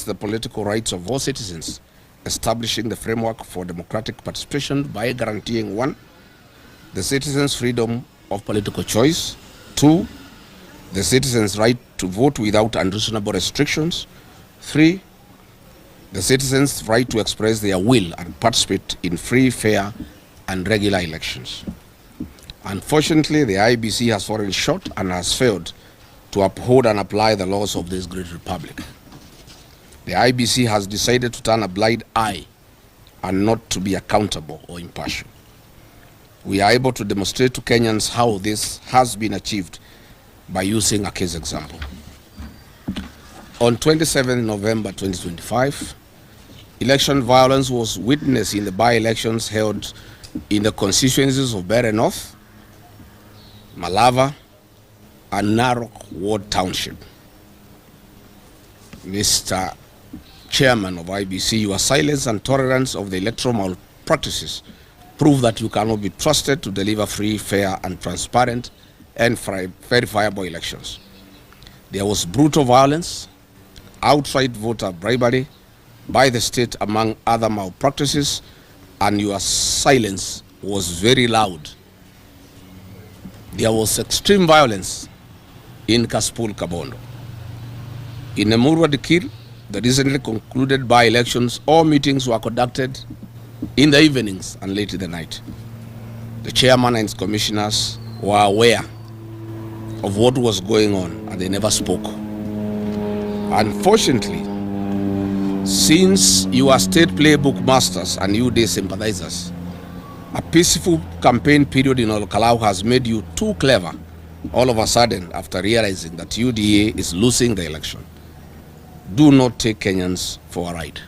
protects the political rights of all citizens, establishing the framework for democratic participation by guaranteeing 1, the citizens' freedom of political choice, 2, the citizens' right to vote without unreasonable restrictions, 3, the citizens' right to express their will and participate in free, fair, and regular elections. Unfortunately, the IEBC has fallen short and has failed to uphold and apply the laws of this great republic. The IEBC has decided to turn a blind eye and not to be accountable or impartial. We are able to demonstrate to Kenyans how this has been achieved by using a case example. On 27 November 2025, election violence was witnessed in the by-elections held in the constituencies of Bere North, Malava, and Narok Ward Township. Mr. Chairman of IBC, your silence and tolerance of the electoral malpractices prove that you cannot be trusted to deliver free, fair, and transparent and verifiable elections. There was brutal violence, outright voter bribery by the state, among other malpractices, and your silence was very loud. There was extreme violence in Kaspul Kabondo. In Emurwa Dikir, the recently concluded by-elections, all meetings were conducted in the evenings and late in the night. The chairman and his commissioners were aware of what was going on and they never spoke. Unfortunately, since you are state playbook masters and UDA sympathizers, a peaceful campaign period in Olkalau has made you too clever all of a sudden after realizing that UDA is losing the election. Do not take Kenyans for a ride.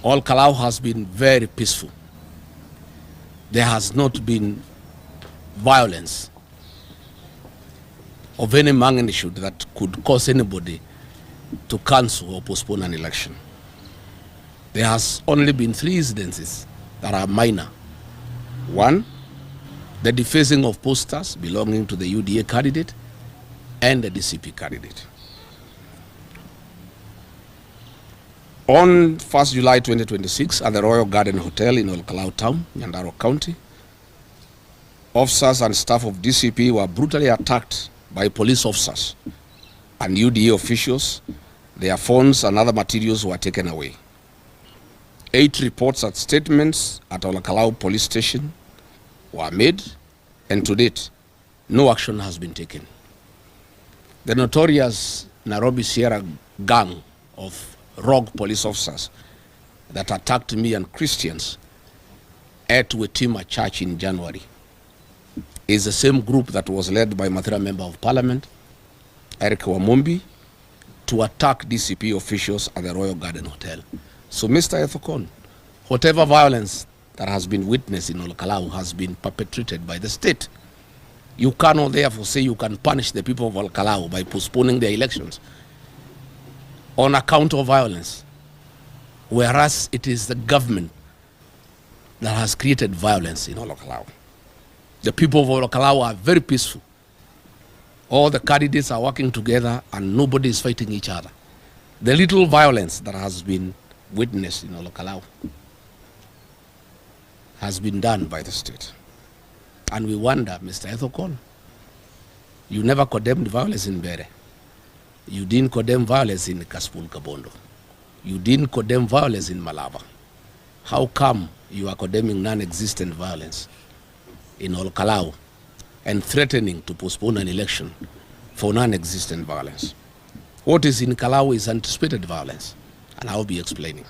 Olkalau has been very peaceful. There has not been violence of any magnitude that could cause anybody to cancel or postpone an election. There has only been 3 incidences that are minor. 1, the defacing of posters belonging to the UDA candidate and the DCP candidate. On 1st July 2026, at the Royal Garden Hotel in Olkalau Town, Nyandarua County, officers and staff of DCP were brutally attacked by police officers and UDA officials. Their phones and other materials were taken away. 8 reports and statements at Olkalau police station were made, and to date, no action has been taken. The notorious Nairobi Sierra gang of rogue police officers that attacked me and Christians at Wetima Church in January is the same group that was led by Mathira Member of Parliament, Eric Wamumbi, to attack DCP officials at the Royal Garden Hotel. So, Mr. Ethokon, whatever violence that has been witnessed in Olkalau has been perpetrated by the state. You cannot therefore say you can punish the people of Olkalau by postponing their elections on account of violence, whereas it is the government that has created violence in Olkalau. The people of Olkalau are very peaceful. All the candidates are working together and nobody is fighting each other. The little violence that has been witnessed in Olkalau has been done by the state. And we wonder, Mr. Ethokon, you never condemned violence in Bere. You didn't condemn violence in Kaspul Kabondo. You didn't condemn violence in Malava. How come you are condemning non-existent violence in Olkalau and threatening to postpone an election for non-existent violence? What is in Kalau is anticipated violence, and I'll be explaining.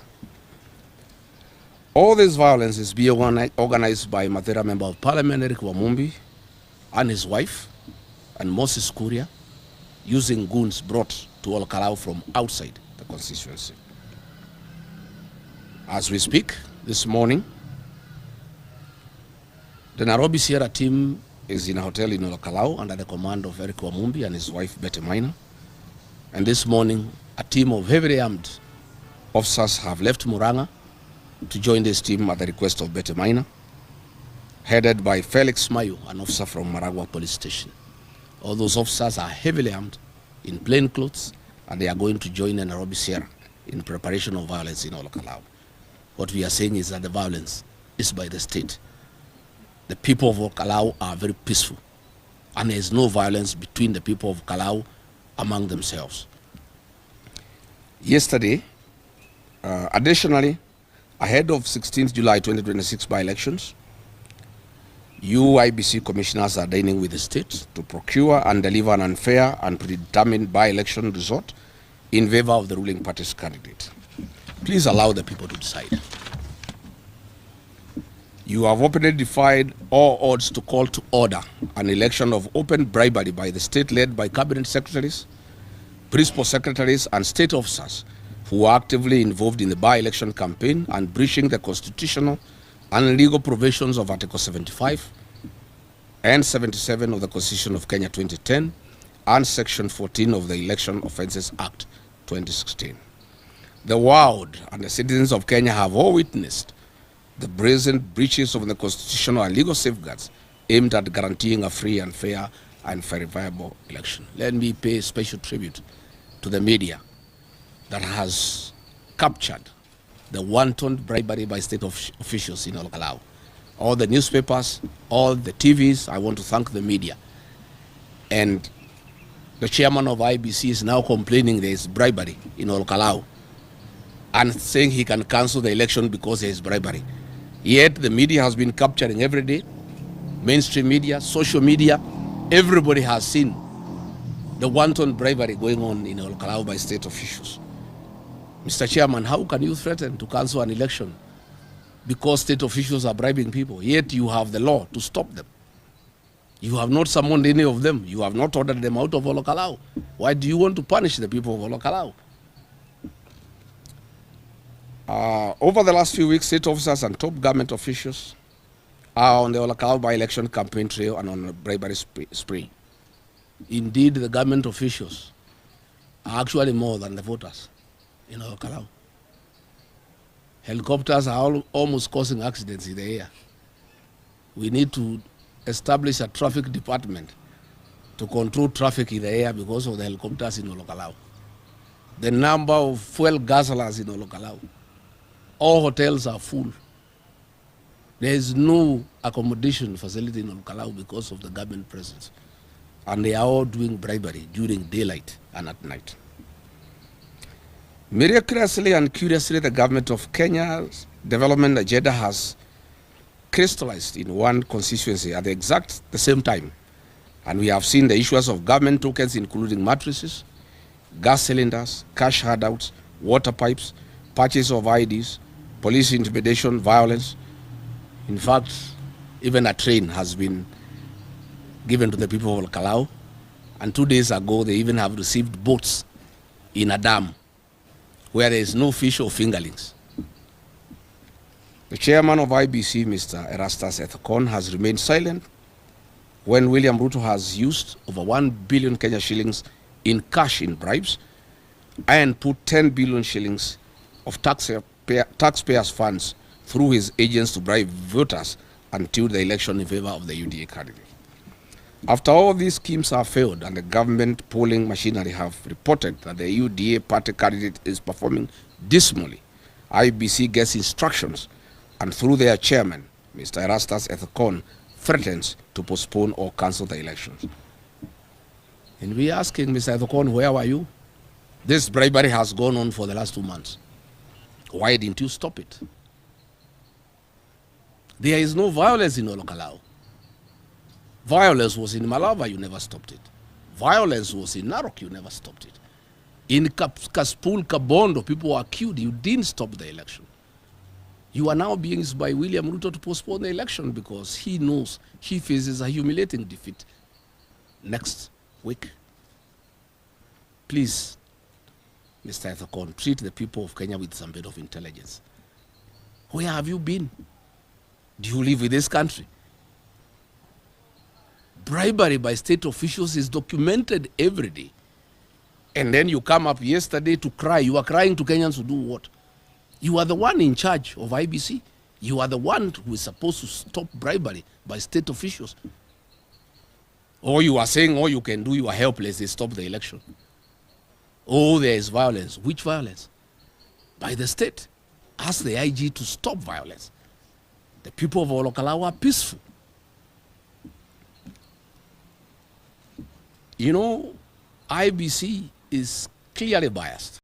All this violence is being organized by Mathira Member of Parliament, Eric Wamumbi, and his wife, and Moses Kuria, using goons brought to Olkalau from outside the constituency. As we speak, this morning, the Nairobi Sierra team is in a hotel in Olkalau under the command of Eric Wamumbi and his wife Betty Maina. And this morning, a team of heavily armed officers have left Muranga to join this team at the request of Betty Maina, headed by Felix Mayu, an officer from Maragua Police Station. All those officers are heavily armed in plain clothes and they are going to join the Nairobi Sierra in preparation of violence in Olkalau. What we are saying is that the violence is by the state. The people of Olkalau are very peaceful, and there is no violence between the people of Kalau among themselves. Yesterday, additionally, ahead of 16th July 2026 by-elections, IBC commissioners are dining with the state to procure and deliver an unfair and predetermined by-election result in favor of the ruling party's candidate. Please allow the people to decide. You have openly defied all odds to call to order an election of open bribery by the state led by cabinet secretaries, principal secretaries, and state officers who were actively involved in the by-election campaign and breaching the constitutional and legal provisions of Article 75 and 77 of the Constitution of Kenya 2010 and Section 14 of the Election Offences Act 2016. The world and the citizens of Kenya have all witnessed the brazen breaches of the constitutional and legal safeguards aimed at guaranteeing a free and fair and verifiable election. Let me pay special tribute to the media that has captured the wanton bribery by state officials in Olkalau. All the newspapers, all the TVs, I want to thank the media. And the chairman of IBC is now complaining there is bribery in Olkalau and saying he can cancel the election because there is bribery. Yet the media has been capturing every day, mainstream media, social media, everybody has seen the wanton bribery going on in Olkalau by state officials. Mr. Chairman, how can you threaten to cancel an election because state officials are bribing people, yet you have the law to stop them? You have not summoned any of them. You have not ordered them out of Olkalau. Why do you want to punish the people of Olkalau? Over the last few weeks, state officers and top government officials are on the Olkalau by-election campaign trail and on a bribery spree. Indeed, the government officials are actually more than the voters in Olkalau. Helicopters are almost causing accidents in the air. We need to establish a traffic department to control traffic in the air because of the helicopters in Olkalau. The number of fuel guzzlers in Olkalau. All hotels are full. There is no accommodation facility in Olkalau because of the government presence. And they are all doing bribery during daylight and at night. Miraculously and curiously, the government of Kenya's development agenda has crystallized in one constituency at the same time. And we have seen the issues of government tokens, including mattresses, gas cylinders, cash handouts, water pipes, purchase of IDs, police intimidation, violence. In fact, even a train has been given to the people of Olkalau. And 2 days ago, they even have received boats in a dam where there is no fish or fingerlings. The chairman of IBC, Mr. Erastus Ethekon, has remained silent when William Ruto has used over 1 billion Kenya shillings in cash in bribes and put 10 billion shillings of taxpayers' funds through his agents to bribe voters until the election in favor of the UDA candidate. After all these schemes have failed and the government polling machinery have reported that the UDA party candidate is performing dismally, IBC gets instructions and through their chairman, Mr. Erastus Ethekon, threatens to postpone or cancel the elections. And we are asking Mr. Ethekon, where were you? This bribery has gone on for the last 2 months. Why didn't you stop it? There is no violence in Olkalau. Violence was in Malava, you never stopped it. Violence was in Narok, you never stopped it. In Kaspul, Kabondo, people were killed, you didn't stop the election. You are now being used by William Ruto to postpone the election because he knows he faces a humiliating defeat next week. Please, Mr. Ethekon, treat the people of Kenya with some bit of intelligence. Where have you been? Do you live in this country? Bribery by state officials is documented every day. And then you come up yesterday to cry. You are crying to Kenyans to do what? You are the one in charge of IBC. You are the one who is supposed to stop bribery by state officials. Or you are saying all you can do, you are helpless, they stop the election. Oh, there is violence. Which violence? By the state. Ask the IG to stop violence. The people of Olokalawa are peaceful. You know, IBC is clearly biased.